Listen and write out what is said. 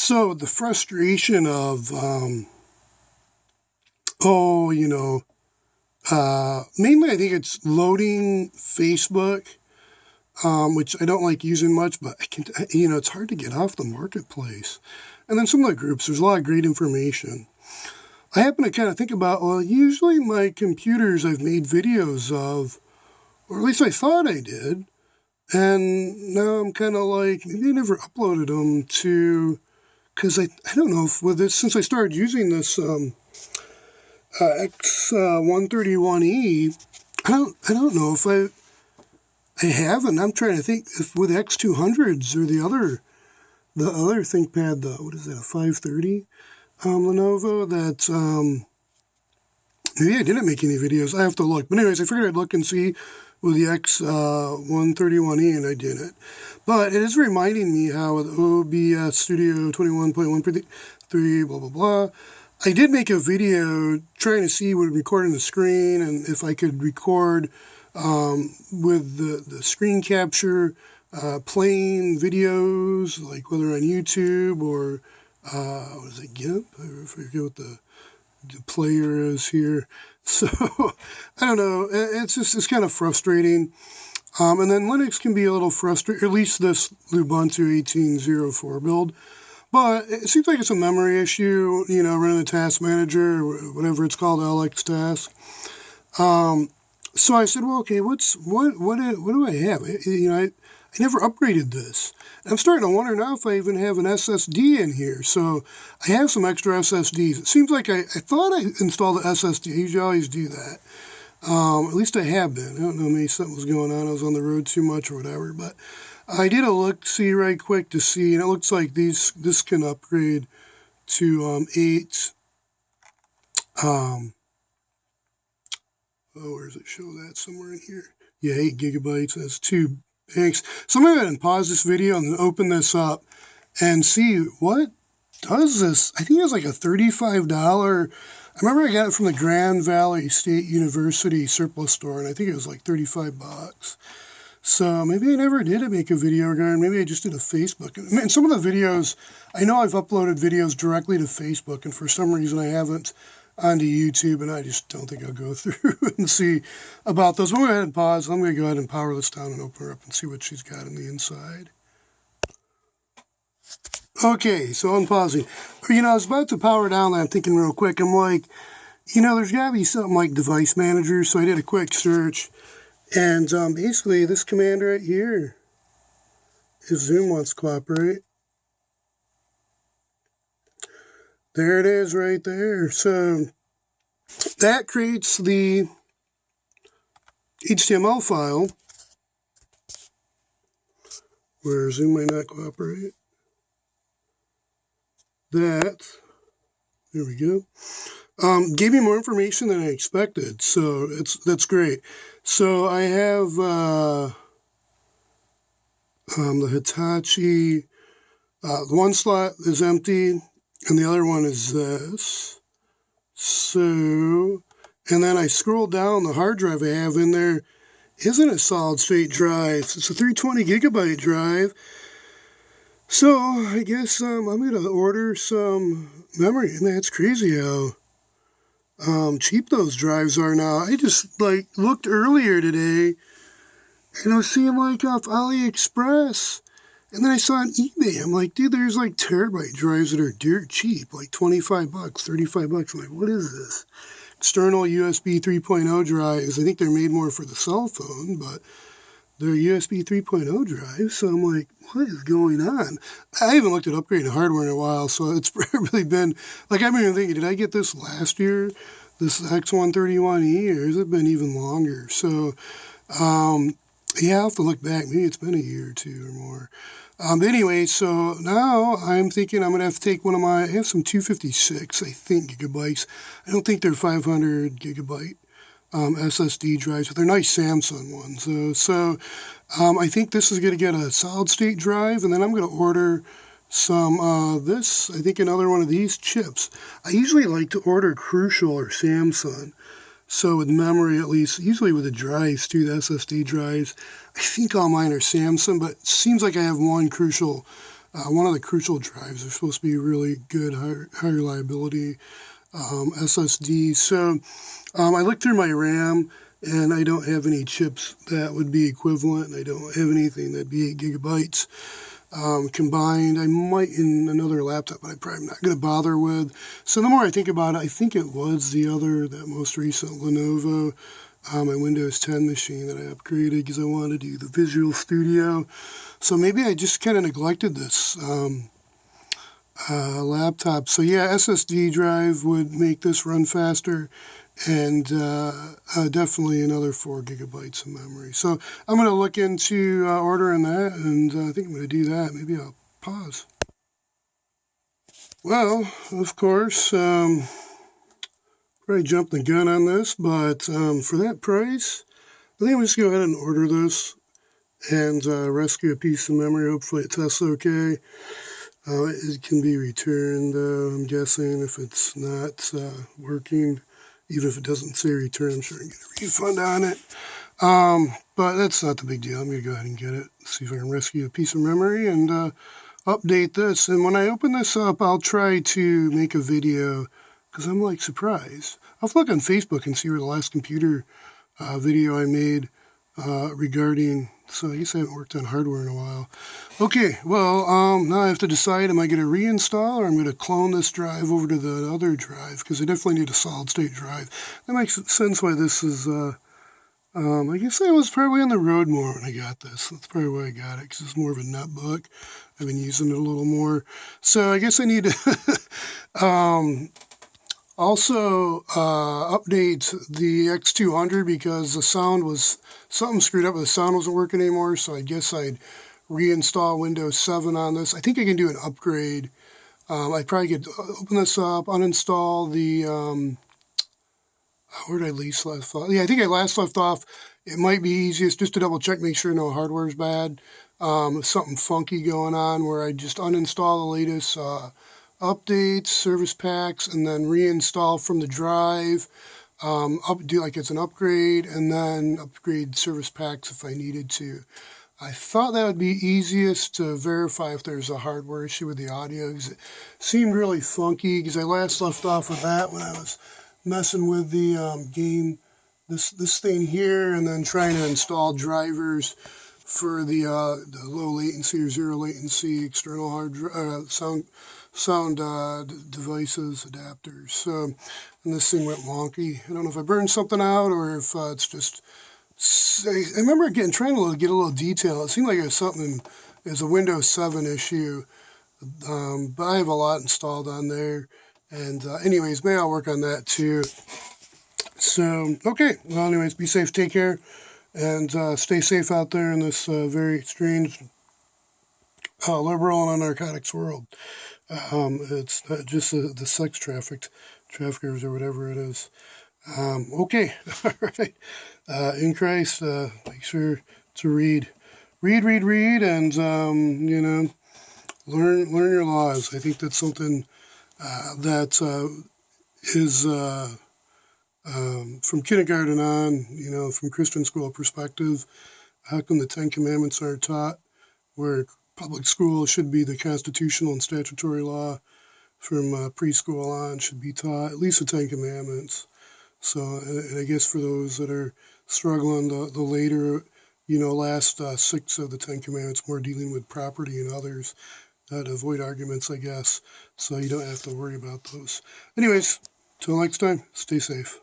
So the frustration of, mainly I think it's loading Facebook, which I don't like using much, but it's hard to get off the marketplace. And then some of the groups, there's a lot of great information. I happen to kind of think about, well, usually my computers I've made videos of, or at least I thought I did. And now I'm kind of like, maybe I never uploaded them to, because I don't know if with this, since I started using this X131e, I don't know if I haven't. I'm trying to think if with X200s or the other ThinkPad, what is that, a 530 Lenovo, that maybe I didn't make any videos. I have to look. But anyways, I figured I'd look and see with the X131e, and I didn't. But it is reminding me how with OBS Studio 21.1.3, blah, blah, blah, I did make a video trying to see what recording the screen and if I could record with the screen capture, playing videos, like whether on YouTube or, what is it, GIMP? I forget what the player is here. So, I don't know, it's kind of frustrating. And then Linux can be a little frustrating, at least this Lubuntu 18.04 build. But it seems like it's a memory issue, running the task manager, or whatever it's called, LX task. So I said, well, okay, what do I have? I never upgraded this. And I'm starting to wonder now if I even have an SSD in here. So I have some extra SSDs. It seems like I thought I installed an SSD. I usually always do that. At least I have been. I don't know, maybe something was going on. I was on the road too much or whatever. But I did a look-see right quick to see, and it looks like this can upgrade to 8. Where does it show that? Somewhere in here. Yeah, 8 gigabytes. That's 2 banks. So I'm going to go ahead and pause this video and then open this up and see what does this. I think it was like a $35. I remember I got it from the Grand Valley State University surplus store, and I think it was like $35. So maybe I never did make a video regarding, maybe I just did a Facebook. And some of the videos, I know I've uploaded videos directly to Facebook, and for some reason I haven't onto YouTube, and I just don't think I'll go through and see about those. We'll go ahead and pause. I'm going to go ahead and power this down and open her up and see what she's got on the inside. Okay, so I'm pausing. I was about to power down, and I'm thinking real quick. I'm like, there's got to be something like device manager, so I did a quick search. And basically, this command right here, if Zoom wants to cooperate, there it is right there. So that creates the HTML file where Zoom might not cooperate. There we go. Gave me more information than I expected, so that's great. So I have the Hitachi. The one slot is empty, and the other one is this. So, and then I scroll down. The hard drive I have in there isn't a solid state drive. It's a 320 gigabyte drive. So I guess I'm going to order some memory. And that's crazy how cheap those drives are now. I just looked earlier today, and I was seeing off AliExpress, and then I saw on eBay. I'm like, dude, there's terabyte drives that are dirt cheap, like $25, $35. I'm like, what is this? External USB 3.0 drives. I think they're made more for the cell phone, but they're USB 3.0 drives. So I'm like, what is going on? I haven't looked at upgrading hardware in a while, so it's really been, I'm even thinking, did I get this last year, this X131e, or has it been even longer? So, yeah, I'll have to look back. Maybe it's been a year or two or more. Anyway, so now I'm thinking I'm going to have to take I have some 256, I think, gigabytes. I don't think they're 500 gigabyte SSD drives, but they're nice Samsung ones. So I think this is going to get a solid state drive, and then I'm going to order some, I think another one of these chips. I usually like to order Crucial or Samsung. So with memory, at least, usually with the drives too, the SSD drives, I think all mine are Samsung, but it seems like I have one Crucial one of the crucial drives. They're supposed to be really good, high reliability SSD. So I looked through my RAM, and I don't have any chips that would be equivalent. I don't have anything that'd be 8 gigabytes combined. I might in another laptop, but I'm probably not going to bother with. So the more I think about it, I think it was that most recent Lenovo, my Windows 10 machine that I upgraded because I wanted to do the Visual Studio. So maybe I just kind of neglected this laptop. So yeah, SSD drive would make this run faster, and definitely another 4 gigabytes of memory. So I'm going to look into ordering that, and I think I'm going to do that. Maybe I'll pause. Well, of course, probably jumped the gun on this, but for that price, I think I'm just going to go ahead and order this and rescue a piece of memory. Hopefully it tests okay. It can be returned, I'm guessing, if it's not working. Even if it doesn't say return, I'm sure I can get a refund on it. But that's not the big deal. I'm going to go ahead and get it, see if I can rescue a piece of memory and update this. And when I open this up, I'll try to make a video, because I'm like surprised. I'll look on Facebook and see where the last computer video I made regarding, so I guess I haven't worked on hardware in a while. Okay, well, now I have to decide, am I going to reinstall, or I'm going to clone this drive over to the other drive, because I definitely need a solid-state drive. That makes sense why this is, I guess I was probably on the road more when I got this. That's probably why I got it, because it's more of a netbook. I've been using it a little more. So I guess I need to also update the X200, because the sound was, something screwed up, the sound wasn't working anymore, so I guess I'd reinstall Windows 7 on this. I think I can do an upgrade. I probably could open this up, uninstall the, where did I left off? Yeah, I think I last left off. It might be easiest just to double check, make sure no hardware's bad. Something funky going on, where I just uninstall the latest updates, service packs, and then reinstall from the drive, do like it's an upgrade, and then upgrade service packs if I needed to. I thought that would be easiest to verify if there's a hardware issue with the audio, because it seemed really funky, because I last left off with that when I was messing with the game, this thing here, and then trying to install drivers for the low latency or zero latency external sound devices, adapters. So, and this thing went wonky. I don't know if I burned something out, or if it's just, I remember trying to get a little detail. It seemed like it was something, it was a Windows 7 issue, but I have a lot installed on there. And anyways, maybe I'll work on that too. So, okay. Well, anyways, be safe, take care, and stay safe out there in this very strange liberal and narcotics world. It's just the sex traffickers or whatever it is. Okay, all right. In Christ, make sure to read, and you know, learn your laws. I think that's something that is from kindergarten on. You know, from Christian school perspective, how come the 10 Commandments aren't taught? Where public school should be the constitutional and statutory law, from preschool on should be taught at least the 10 Commandments. So, and I guess for those that are struggling, the later, you know, last 6 of the 10 Commandments, more dealing with property and others, that avoid arguments, I guess, so you don't have to worry about those. Anyways, till next time, stay safe.